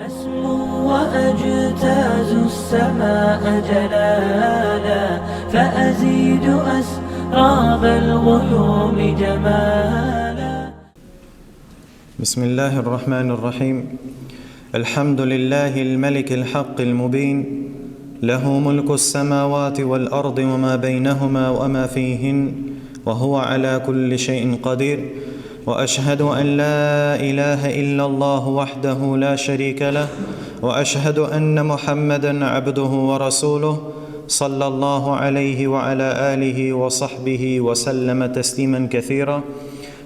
أسمو وأجتاز السماء جلالا فأزيد أسراب الغيوم جمالا. بسم الله الرحمن الرحيم. الحمد لله الملك الحق المبين، له ملك السماوات والأرض وما بينهما وما فيهن، وهو على كل شيء قدير. وأشهد أن لا إله إلا الله وحده لا شريك له، وأشهد أن محمدًا عبده ورسوله صلى الله عليه وعلى آله وصحبه وسلم تسليما كثيرا.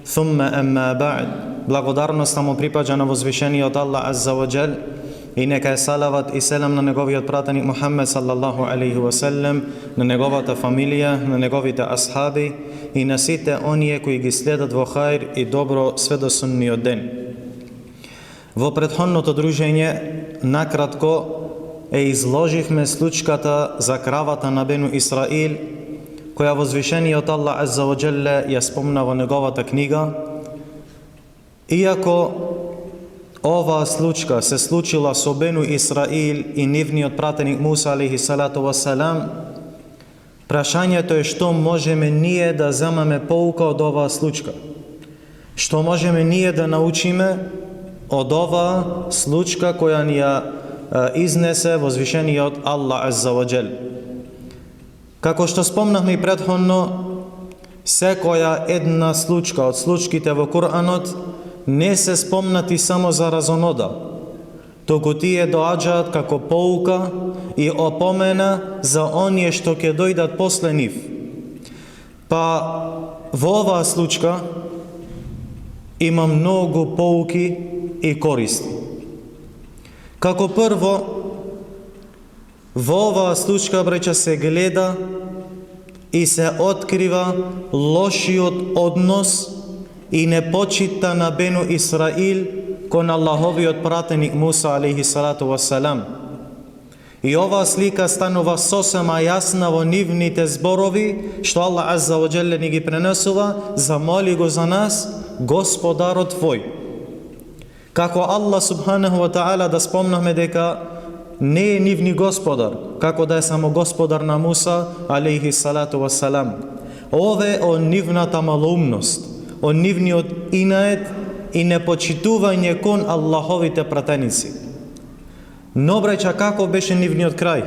ثم أما بعد. Благодарноста му припаѓа на возвишениот Аллах Азза ва Џел и нека е салават и селам на неговиот пратеник Мухаммед саллаллаху алейхи ва селем, на неговата фамилија, на неговите асхаби и на сите оние кои ги следат во хаир и добро све до судниот ден. Во претходното дружење накратко изложивме случката за кравата на Бену Исраил, која возвишениот Аллах Азза ва Џел ја спомна во неговата книга. Иако оваа случка се случила со Бену Исраил и нивниот пратеник Муса алейхи салату вассалам, прашањето е што можеме ние да земаме поука од оваа случка? Што можеме ние да научиме од оваа случка која ни ја изнесе возвишениот Аллах Азза ва Џел? Како што спомнавме и претходно, секоја една случка од случките во Куранот не се спомнати само за разонода, туку тие доаѓаат како поука и опомена за оние што ќе дојдат после нив. Па во оваа случка има многу поуки и користи. Како прво, во оваа случка, браќа, се гледа и се открива лошиот однос и непочита на Бену Исраил кон Аллаховиот пратеник Муса алейхи салату вассалам. И оваа слика станува сосема јасна во нивните зборови, што Аллах Азза ва Џел ни ги пренесува: замоли го за нас Господарот твој. Како Аллах субханаху ва таала, да спомнаме дека не е нивни Господар, како да е само Господар на Муса алейхи салату вассалам. Ове од нивната малоумност, од нивниот инает и непочитување кон Аллаховите пратеници. Но, браќа, како беше нивниот крај?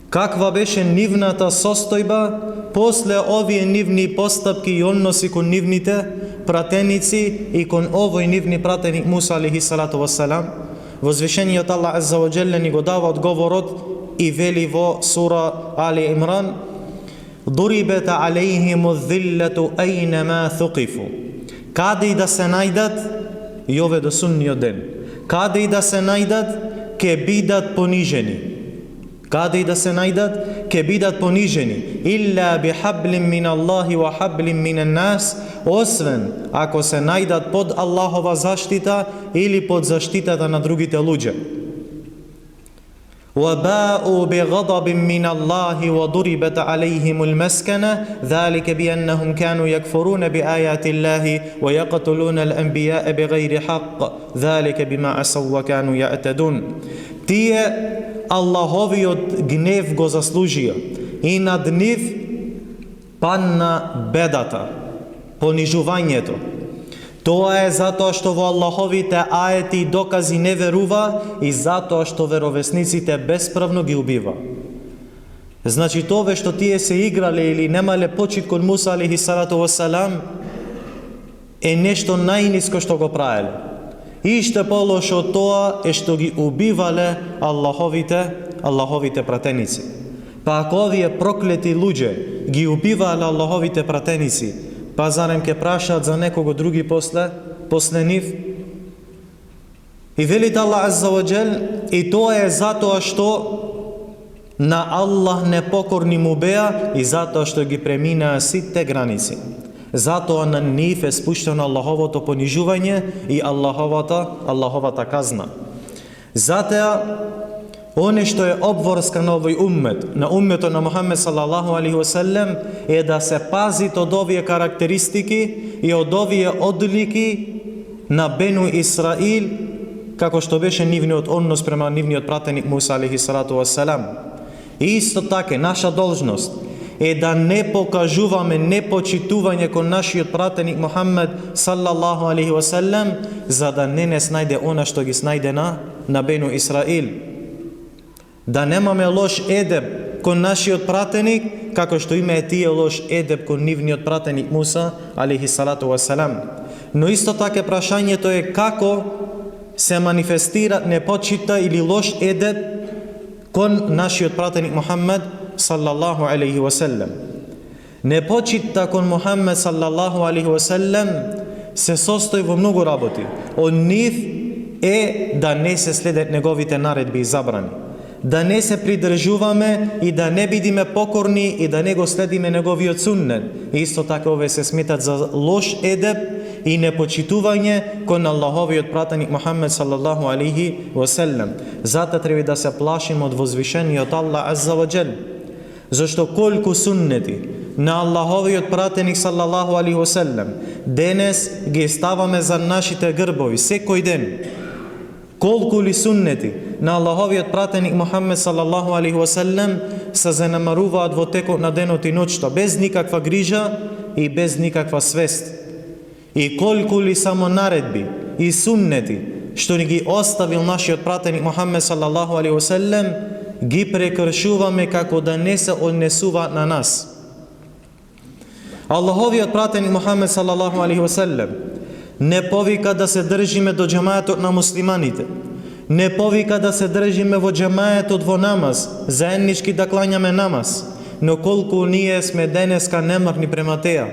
Каква беше нивната состојба после овие нивни постапки и односи кон нивните пратеници и кон овој нивни пратеник Муса алейхи салату вассалам? Возвишениот Аллах Азза ва Џел ни го дава одговорот и вели во сура Али Имран: ضُرِبَتْ عَلَيْهِمُ الذِّلَّةُ أَيْنَمَا ثُقِفُوا. Каде и да се најдат, и ове до судниот ден, каде и да се најдат, ке бидат понижени. Каде и да се најдат, ке бидат понижени. Илля бихаблин мин Аллахи ва хаблин мин нас, освен ако се најдат под Аллахова заштита или под заштитата на другите луѓе. وَبَاءُوا بِغَضَبٍ مِّنَ اللَّهِ وَضُرِبَتْ عَلَيْهِمُ الْمَسْكَنَةُ ذَلِكَ بِأَنَّهُمْ كَانُوا يَكْفُرُونَ بِآيَاتِ اللَّهِ وَيَقْتُلُونَ الْأَنْبِيَاءَ بِغَيْرِ حَقٍّ ذَلِكَ بِمَا عَصَوْا وَكَانُوا يَعْتَدُونَ. Тие Аллаховиот гнев го заслужија и над нив падна бедата, понижувањето. Тоа е затоа што во Аллаховите аети и докази не верува и затоа што веровесниците бесправно ги убива. Значи, тоа што тие се играле или немале почит кон Муса алейхи салату вассалам е нешто најниско што го правеле. И што полошо од тоа е што ги убивале Аллаховите пратеници. Па ако овие проклети луѓе ги убивале Аллаховите пратеници, па зарем ке прашаат за некого други после нив? И велит Аллах Азза ва Џел, и тоа е затоа што на Аллах непокорни му беа и затоа што ги преминаа сите граници. Затоа на нив е спуштено Аллаховото понижување и Аллаховата казна. Затоа оне што е обврска на овој уммет, на умметот на Мухаммед салаллаху алейхи ва селем, е да се пазит од овие карактеристики и од овие одлики на Бену Исраил како што беше нивниот однос према нивниот пратеник Муса алейхи салату вассалам. И исто така, наша должност е да не покажуваме непочитување кон нашиот пратеник Мухаммед саллаллаху алейхи вассалам, за да не снајде она што ги снајде на Бену Исраил. Да немаме лош едеб кон нашиот пратеник, како што има тие лош едеб кон нивниот пратеник Муса алейхи салату вассалам. Но исто така прашањето е како се манифестира непочита или лош едеб кон нашиот пратеник Мухаммед саллаллаху алейхи вассалам. Непочита кон Мухаммед саллаллаху алейхи вассалам се состои во многу работи. Од нив е да не се следат неговите наредби и забрани, да не се придржуваме и да не бидиме покорни и да не го следиме неговиот суннет. И исто така овие се сметат за лош едеб и непочитување кон Аллаховиот пратеник Мухаммед саллаллаху алейхи вассалам. Затоа треба да се плашиме од возвишениот Аллах азза ва џел. Зашто колку суннети на Аллаховиот пратеник саллаллаху алейхи вассалам денес ги ставаме за нашите грбови секој ден. Колку ли суннети на Аллаховиот пратеник Мухаммед саллаллаху алейхи вассалам се занемаруваат во текот на денот и ноќта без никаква грижа и без никаква свест. И колку ли само наредби и суннети што ни ги оставил нашиот пратеник Мухаммед саллаллаху алейхи вассалам ги прекршуваме како да не се однесуваат на нас. Аллаховиот пратеник Мухаммед саллаллаху алейхи вассалам не повика да се држиме до џемаетот на муслиманите, не повика да се држиме во џемаетот во намаз, заеднички да клањаме намаз, но колку ние сме денеска немарни према теа.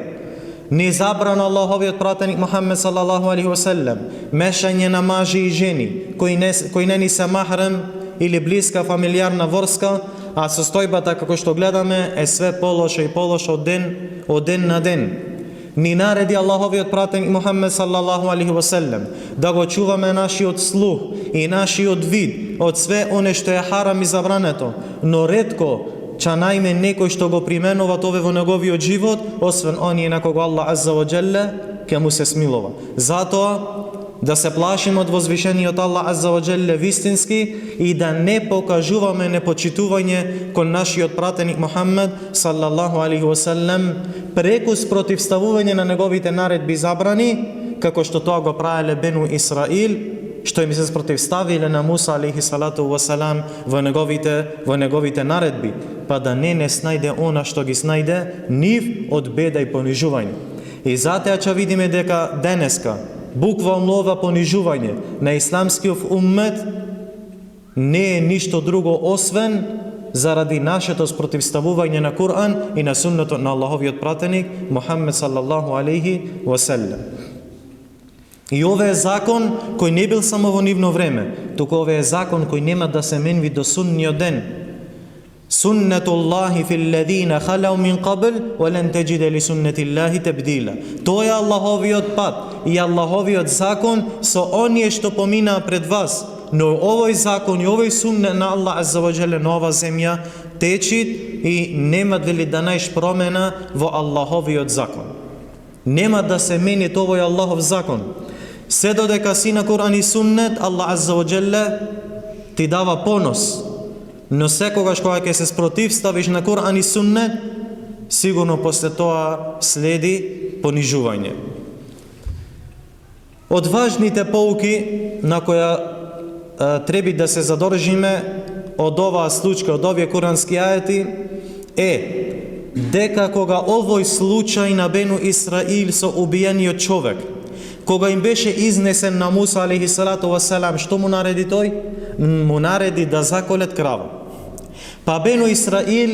Ни забрана Аллаховиот пратеник Мухаммед саллаллаху алейхи вассалам мешање на мажи и жени кои не ни се махрем или блиска фамилиарна врска, а состојбата како што гледаме е све полоша и полоша од ден на ден. Ни нареди Аллаховиот пратеник Мухаммед саллаллаху алейхи вассалам да го чуваме нашиот слух и нашиот вид од све оне што е харам и забрането, но ретко ча најме некој што го применува тоа во неговиот живот, освен оние на кого Аллах азза ва џелле ќе му се смилува. Затоа да се плашиме од возвишениот Аллах азза ва џелле вистински и да не покажуваме непочитување кон нашиот пратеник Мухаммед саллаллаху алейхи вассалам преку спротивставување на неговите наредби и забрани, како што тоа го правеле Бену Исраил, што им се спротивставиле на Муса алейхи салату вассалам во неговите наредби, па да не снајде она што ги снајде нив од беда и понижување. И затоа ќе видиме дека денеска буквално ова понижување на исламскиот уммет не е ништо друго освен заради нашето спротивставување на Кур'ан и на суннетот на Аллаховиот пратеник Мухаммед саллаллаху алейхи вассалам. И ова е закон кој не бил само во нивно време, туку ова е закон кој нема да се менви до судниот ден. Sunnatullahi fil ladhina khalau min qabl wa lan tajida li sunnatillahi tabdila. Тоа е Аллаховиот пат и Аллаховиот закон со оние што поминаа пред вас. Но овој закон и овој суннет на Аллах азза ва џелле на ова земја течит и нема дали да најш промена во Аллаховиот закон. Нема да се мени овој Аллахов закон. Се додека си на Кур'ан и суннет, Аллах азза ва џелле ти дава понос. Но секогаш кога ќе се спротивставиш на Кур'ан и суннет, сигурно после тоа следи понижување. Од важните поуки на која треба да се задржиме од оваа случка, од овие курански ајети е дека кога овој случај на Бену Исраил со убиениот човек, кога им беше изнесен на Муса алейхи салату вассалам, што му нареди тој? Му нареди да заколет крава. Па Бену Исраил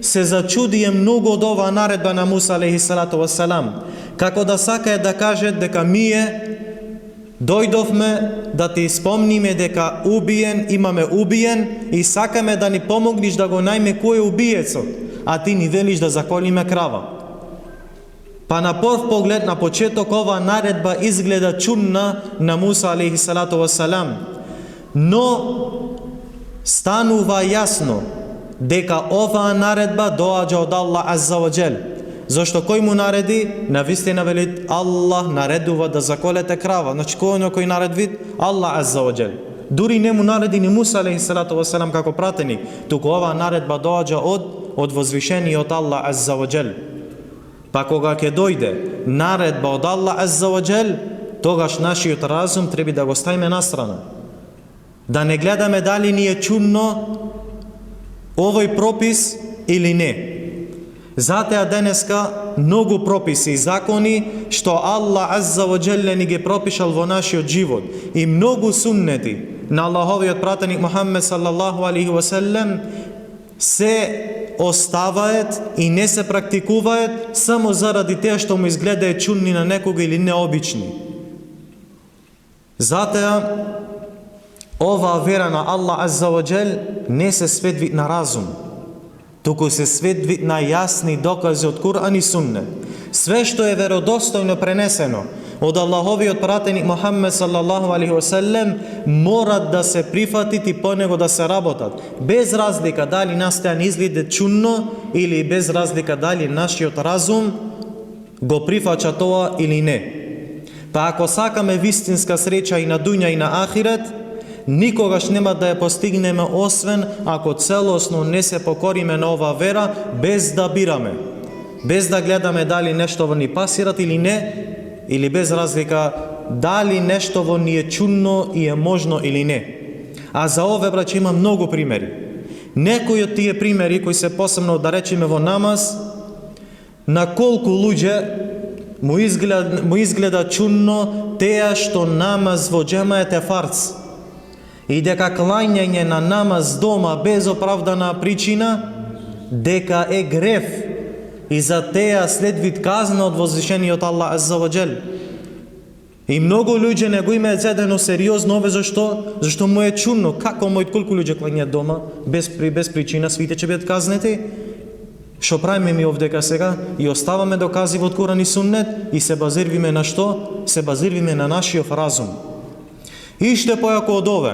се зачудие многу од оваа наредба на Муса алейхи салату вассалам, како да сакае да каже дека ние дојдовме да ти спомниме дека имаме убиен и сакаме да ни помогнеш да го најме кој е убиецот, а ти ни велиш да заколиме крава. Па на прв поглед, на почеток, ова наредба изгледа чудна на Муса алейхи салату вассалам, но станува јасно дека оваа наредба доаѓа од Аллах азза ва џел, Зошто кој му нареди? Навистина вели Аллах наредува да заколете крава. Значи кој наредви? Аллах азза ва џел. Дури не му нареди ни Муса алейхиссалату вассалам како пратеник, туку оваа наредба доаѓа од возвишениот Аллах азза ва џел. Па кога ќе дојде наредба од Аллах азза ва џел, тогаш нашиот разум треба да го ставиме настрана. Да не гледаме дали ни е чудно овој пропис или не. Затоа денеска многу прописи и закони што Аллах азза ва џел ни ги пропишал во нашиот живот и многу суннети на Аллаховиот пратеник Мухаммед саллаллаху алейхи ва селем се оставаат и не се практикуваат само заради теа што му изгледаат чудни на некога или необични. Затоа оваа вера на Аллах азза ва џел не се светви на разум, туку се светви на јасни докази од Кур'ан и Суннет. Све што е веродостојно пренесено од Аллаховиот пратеник Мухаммед саллаллаху алейхи ва селем мора да се прифатит и по него да се работат, без разлика дали нас теа не изгледа чудно или без разлика дали нашиот разум го прифача тоа или не. Па ако сакаме вистинска среќа и на дуња и на ахирет, никогаш нема да ја постигнеме освен ако целосно не се покориме на оваа вера без да бираме, без да гледаме дали нешто во ни пасират или не, или без разлика дали нешто во ни е чудно и е можно или не. А за ове, браќа, има многу примери. Некои од тие примери кои се посебно да речеме во намаз, на колку луѓе му изгледа чудно теа што намаз во џемаат е фарц и дека клањање на намаз дома без оправдана причина дека е греф и за теа следви казна од возвишениот Аллах азза ва џел. И многу луѓе не го имаат зедено сериозно ове зашто му е чудно. Како колку луѓе клањаат дома без причина, свите ќе бидат казнети? Што правиме ми овдека сега? И оставаме докази од Куран и Суннет и се базирвиме на што? Се базирвиме на нашиот разум. И што појако од ове,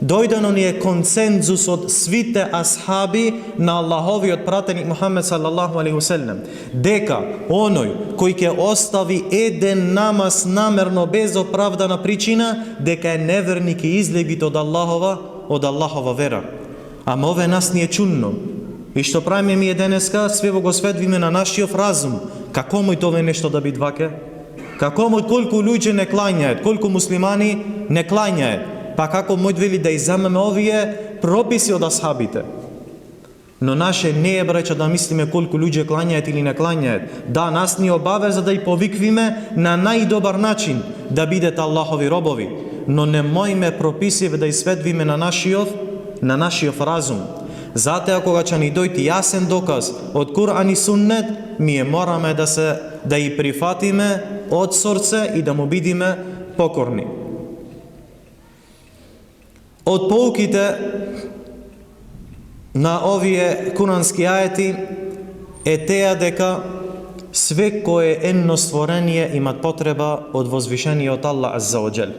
дојдено ни е консензус од свите асхаби на Аллаховиот пратеник Мухаммед саллаллаху алейхи ва селем, дека оној кој ќе остави еден намаз намерно без оправдана причина, дека е неверник и излегит од Аллахова вера. Ама ове нас ни е чудно. И што правиме ми денеска, све го сведвиме на нашиот разум. Како мој тоа нешто да биде ваке? Како мој колку луѓе не клањаат, колку муслимани не клањаат? Па како мој вели да иземеме овие прописи од асхабите? Но наше не е, браќа, да мислиме колку луѓе клањаат или не клањаат. Да, нас ни обавеза да и повиквиме на најдобар начин да бидете Аллахови робови, но не мојме прописиве да изведвиме на нашиот разум. Затоа кога ќе ни дојде јасен доказ од Кур'ан и Суннет, ние мораме да и прифатиме од срце и да му бидиме покорни. Од поуките на овие курански ајети е теа дека све кое едно створение имат потреба од возвишениот Аллах азза ва џел.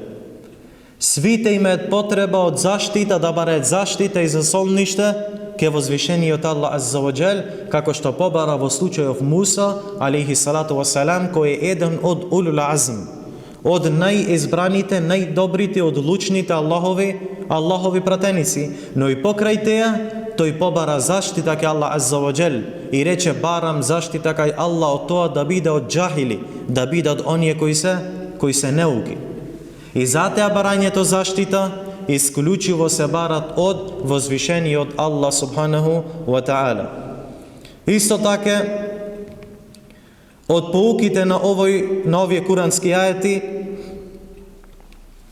Свите имаат потреба од заштита, да бараат заштита и засолниште ке возвишениот Аллах азза ва џел, како што побара во случајов Муса алейхи салату вассалам, кој е еден од улул азм, од најизбраните, најдобрите, од лучните Аллахови пратеници, но и покрај теа тој побара заштита кај Аллах азза ва џел и рече барам заштита кај Аллах од тоа да биде од џахили, да биде од оние кои се неуки. И затоа барањето заштита исклучиво се барат од возвишениот Аллах субханаху ва таала. Исто така од поуките на овие курански ајети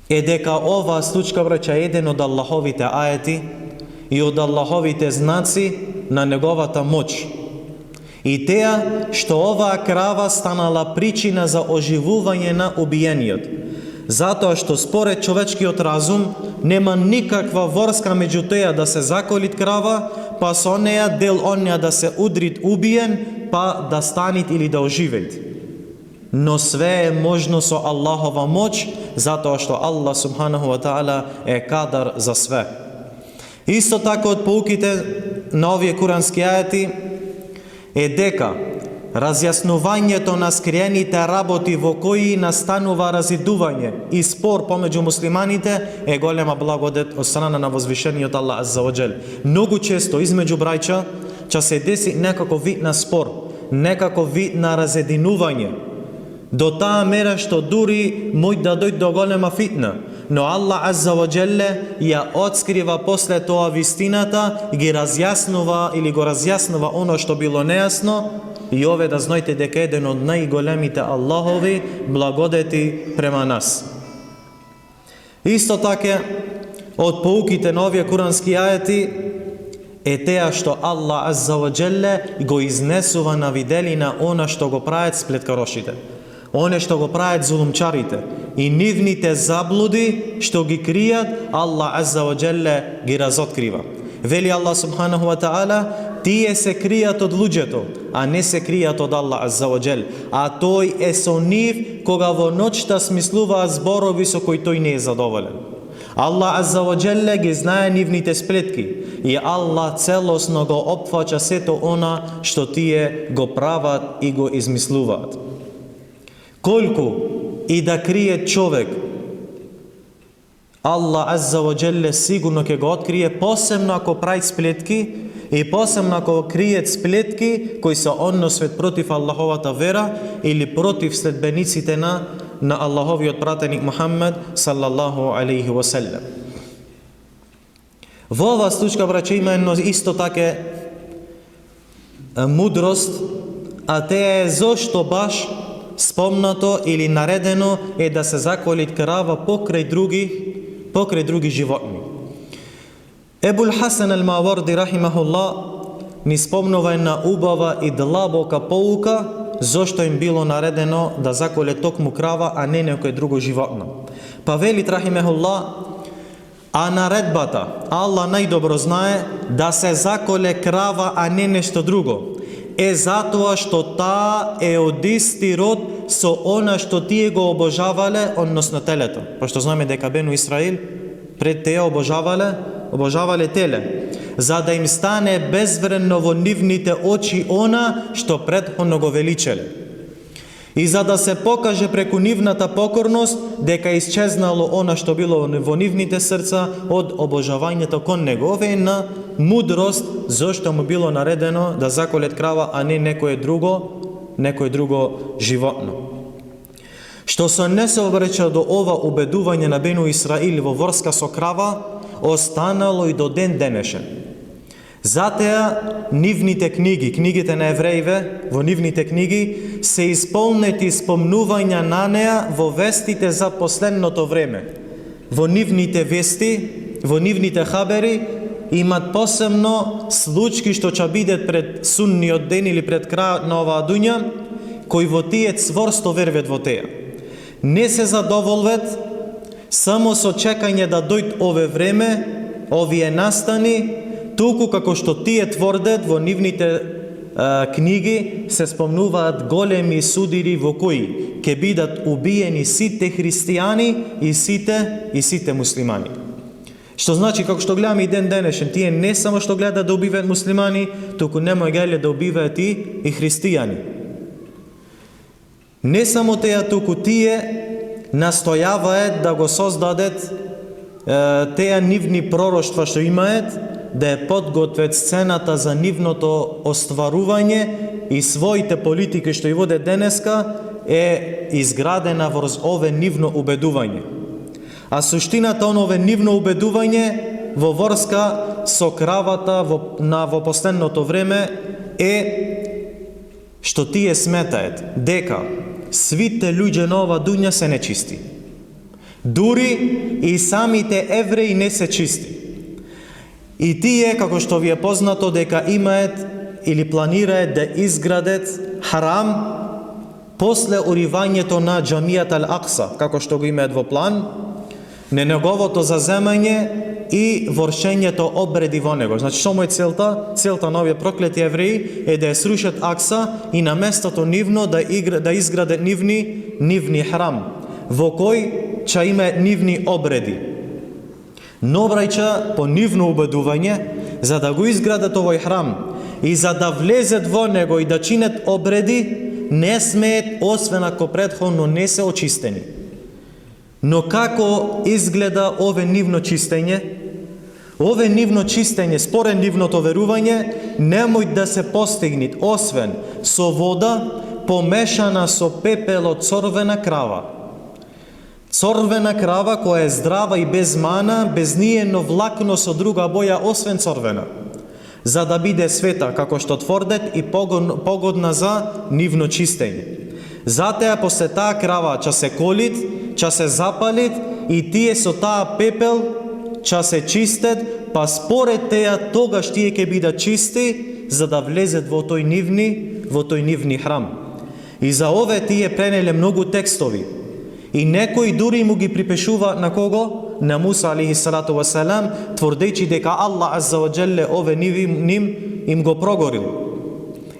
е дека оваа случка, браќа, еден од Аллаховите ајети и од Аллаховите знаци на неговата моќ. И теа што оваа крава станала причина за оживување на убиениот. Затоа што според човечкиот разум нема никаква врска меѓу теа да се заколит крава, па со неа дел онеа да се удрит убиен, па да станит или да оживеет. Но све е можно со Аллахова моќ, затоа што Аллах субханаху ва таала е кадар за све. Исто така од поуките на овие курански ајети е дека разјаснувањето на скриените работи во кои настанува разидување и спор помеѓу муслиманите е голема благодет од страна на возвишениот Аллах азза ва џел. Многу често измеѓу браќа ќе се деси некаков вид на спор, некаков вид на разединување, до таа мера што дури мој да дојде до голема фитна, но Аллах азза ва џелле ја открива после тоа вистината, ги разјаснува или го разјаснува оно што било нејасно, и ове да знаете дека еден од најголемите Аллахови благодети према нас. Исто така, од поуките на овие курански ајети е теа што Аллах азза ва џелле го изнесува на виделина она што го прават сплеткарошите, оне што го прават зулумчарите и нивните заблуди што ги кријат, Аллах азза ва џелле ги разоткрива. Вели Аллах субханаху ва таала, тие се кријат од луѓето, а не се кријат од Аллах азза ва џел, а тој е со нив кога во ноќта смислуваат зборови со кои тој не е задоволен. Аллах азза ва џелле ги знае нивните сплетки и Аллах целосно го опфаќа сето она што тие го прават и го измислуваат. Колку и да крие човек, Аллах азза ва џелле сигурно ќе го открие, посебно ако прави сплетки и посебно ако кријат сплетки кои се односвет против Аллаховата вера или против следбениците на Аллаховиот пратеник Мухаммед салаллаху алейхи ва селем. Во оваа случка, браќа, има едно исто така мудрост, а те е зошто баш спомнато или наредено е да се заколи крава покрај други животни. Ебул Хасан ал-Маварди рахимахуллах ни спомнува една убава и длабока поука зошто им било наредено да заколе токму крава, а не некој друго животно. Па вели рахимахуллах, а наредбата, Аллах најдобро знае, да се заколе крава, а не нешто друго, е затоа што таа е од исти род со она што тие го обожавале, односно телето. Пошто знаеме дека Бену Исраил пред тие обожавале теле, за да им стане безвредно во нивните очи она што претходно го величеле. И за да се покаже преку нивната покорност дека исчезнало она што било во нивните срца од обожавањето кон него. Ове на мудрост зошто му било наредено да заколет крава, а не некое друго животно. Што се не се обреча до ова убедување на Бену Исраил во врска со крава, останало и до ден денешен. Затоа нивните книги, книгите на евреиве, во нивните книги се исполнети спомнувања на неа во вестите за последното време. Во нивните вести, во нивните хабери имат посебно случаи што ќе бидат пред судниот ден или пред крајот на оваа дуња, кои во тие цврсто верват во теа. Не се задоволват само со чекање да дојде ове време, овие настани, туку како што тие тврдат во нивните книги се спомнуваат големи судири во кои ќе бидат убиени сите христијани и сите муслимани. Што значи, како што гледаме и ден денешен, тие не само што гледаат да убиваат муслимани, туку нема гледаат да убиваат и христијани. Не само теа, туку тие настојаваат да го создадат теа нивни пророштва што имаат, да ја подготвят сцената за нивното остварување и своите политики што ја водат денеска е изградена врз ове нивно убедување. А суштината на ове нивно убедување во врска со кравата во последното време е што тие сметаат дека свите луѓе на ова дуња се нечисти. Дури и самите евреи не се чисти. И тие, како што ви е познато, дека имаат или планираат да изградат харам после уривањето на џамијат Ал-Акса, како што го имаат во план, на неговото заземање и вршењето обреди во него. Значи, што му е целта? Целта на овие проклети евреи е да ја срушат Акса и на местото нивно да изградат нивни храм, во кој ќе имаат нивни обреди. Но, брајча, по нивно убедување, за да го изградат овој храм и за да влезет во него и да чинет обреди, не смеет освен ако претходно не се очистени. Но како изгледа ове нивно чистење? Ове нивно чистење, според нивното верување, немој да се постигне освен со вода помешана со пепел од црвена крава. Црвена крава која е здрава и без мана, без ниедно влакно со друга боја освен црвена, за да биде света, како што тврдет, и погодна за нивно чистење. Затоа после таа крава ќе се колит, ќе се запалит и тие со таа пепел ќе се чистет, па според теја тогаш тие ќе бидат чисти за да влезет во тој нивни храм. И за ове тие пренеле многу текстови. И некој дури му ги припишува на кого? На Муса алейхи салату ва салам, тврдејќи дека Аллах азза ва џелле ове ним им го прогорил.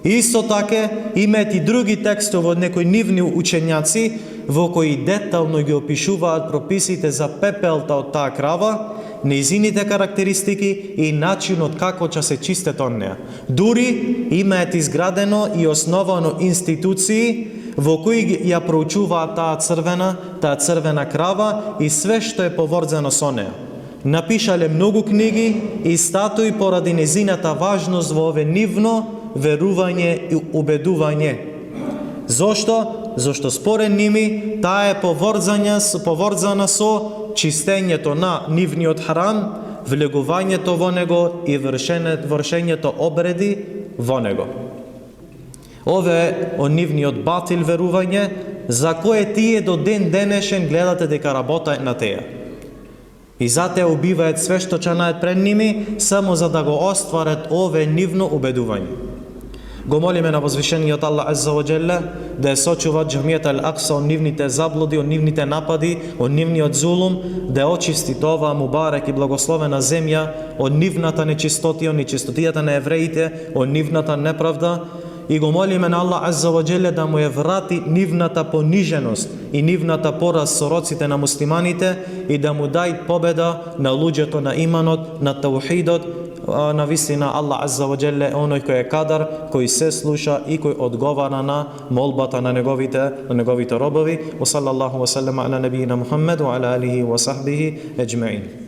Исто така имаат и други текстови од некои нивни учењаци во кои детално ги опишуваат прописите за пепелта од таа крава, нејзините карактеристики и начинот како ќе се чистат од неа. Дури имаат изградено и основано институции во кои ја проучуваат таа црвена крава и све што е поврзано со неа. Напишале многу книги и статуи поради нејзината важност во ове нивно верување и убедување. Зошто? Зошто според ними таа е поврзана со чистењето на нивниот храм, влегувањето во него и вршењето обреди во него. Ове од нивниот батил верување, за кое тие до ден денешен гледате дека работаат на теја. И затоа убиваат све што чанаат пред ними, само за да го остварат ове нивно убедување. Го молиме на возвишениот Аллах азза ва џелле да ја сочува џамијата Ал-Акса од нивните заблуди, од нивните напади, од нивниот зулум, да ја очисти оваа мубарек и благословена земја од нивната нечистотија, од нечистотијата на евреите, од нивната неправда. И го молиме на Аллах азза ва џелле да му ја врати нивната пониженост и нивната пораз со роците на муслиманите и да му дај победа на луѓето на иманот, на таухидот. На вистина Аллах азза ва џелле оној кој е кадар, кој се слуша и кој одговара на молбата на неговите робови. Wa sallallahu wa sallama ala nabiyina Muhammad wa ala alihi wa sahbihi ajma'in.